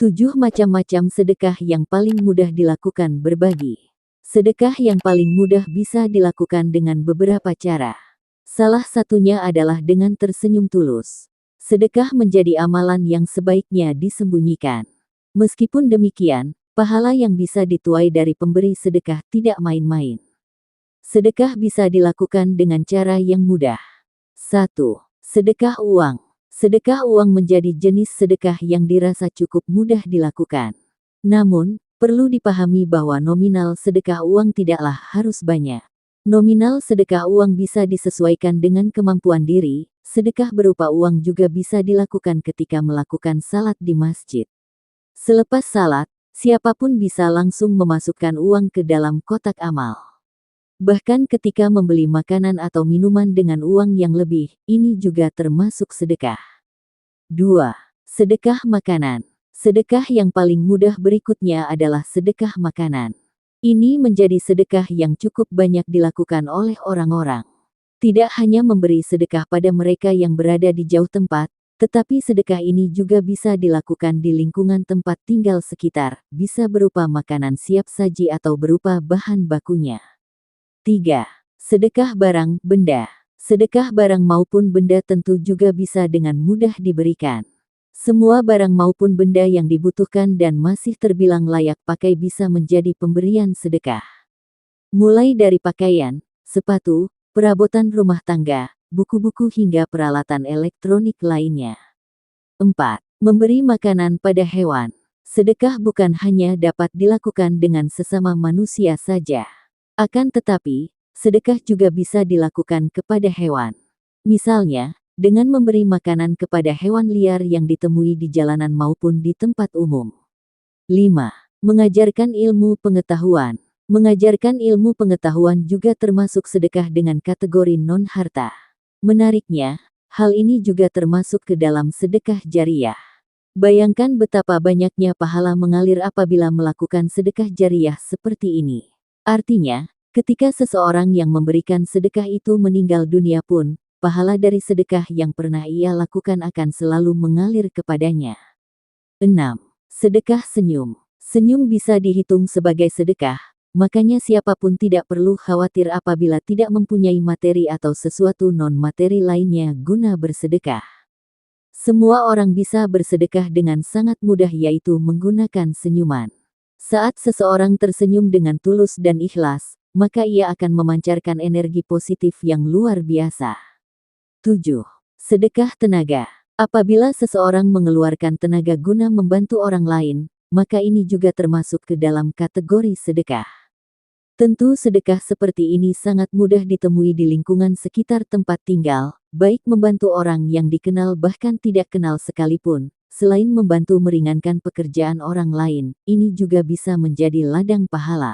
7 macam-macam sedekah yang paling mudah dilakukan. Berbagi. Sedekah yang paling mudah bisa dilakukan dengan beberapa cara. Salah satunya adalah dengan tersenyum tulus. Sedekah menjadi amalan yang sebaiknya disembunyikan. Meskipun demikian, pahala yang bisa dituai dari pemberi sedekah tidak main-main. Sedekah bisa dilakukan dengan cara yang mudah. 1. Sedekah uang. Sedekah uang menjadi jenis sedekah yang dirasa cukup mudah dilakukan. Namun, perlu dipahami bahwa nominal sedekah uang tidaklah harus banyak. Nominal sedekah uang bisa disesuaikan dengan kemampuan diri. Sedekah berupa uang juga bisa dilakukan ketika melakukan salat di masjid. Selepas salat, siapapun bisa langsung memasukkan uang ke dalam kotak amal. Bahkan ketika membeli makanan atau minuman dengan uang yang lebih, ini juga termasuk sedekah. 2. Sedekah makanan. Sedekah yang paling mudah berikutnya adalah sedekah makanan. Ini menjadi sedekah yang cukup banyak dilakukan oleh orang-orang. Tidak hanya memberi sedekah pada mereka yang berada di jauh tempat, tetapi sedekah ini juga bisa dilakukan di lingkungan tempat tinggal sekitar, bisa berupa makanan siap saji atau berupa bahan bakunya. 3. Sedekah barang, benda. Sedekah barang maupun benda tentu juga bisa dengan mudah diberikan. Semua barang maupun benda yang dibutuhkan dan masih terbilang layak pakai bisa menjadi pemberian sedekah. Mulai dari pakaian, sepatu, perabotan rumah tangga, buku-buku hingga peralatan elektronik lainnya. 4. Memberi makanan pada hewan. Sedekah bukan hanya dapat dilakukan dengan sesama manusia saja. Akan tetapi, sedekah juga bisa dilakukan kepada hewan. Misalnya, dengan memberi makanan kepada hewan liar yang ditemui di jalanan maupun di tempat umum. 5. Mengajarkan ilmu pengetahuan. Mengajarkan ilmu pengetahuan juga termasuk sedekah dengan kategori non-harta. Menariknya, hal ini juga termasuk ke dalam sedekah jariyah. Bayangkan betapa banyaknya pahala mengalir apabila melakukan sedekah jariyah seperti ini. Artinya, ketika seseorang yang memberikan sedekah itu meninggal dunia pun, pahala dari sedekah yang pernah ia lakukan akan selalu mengalir kepadanya. 6. Sedekah senyum. Senyum bisa dihitung sebagai sedekah, makanya siapapun tidak perlu khawatir apabila tidak mempunyai materi atau sesuatu non-materi lainnya guna bersedekah. Semua orang bisa bersedekah dengan sangat mudah, yaitu menggunakan senyuman. Saat seseorang tersenyum dengan tulus dan ikhlas, maka ia akan memancarkan energi positif yang luar biasa. 7. Sedekah tenaga. Apabila seseorang mengeluarkan tenaga guna membantu orang lain, maka ini juga termasuk ke dalam kategori sedekah. Tentu sedekah seperti ini sangat mudah ditemui di lingkungan sekitar tempat tinggal, baik membantu orang yang dikenal bahkan tidak kenal sekalipun. Selain membantu meringankan pekerjaan orang lain, ini juga bisa menjadi ladang pahala.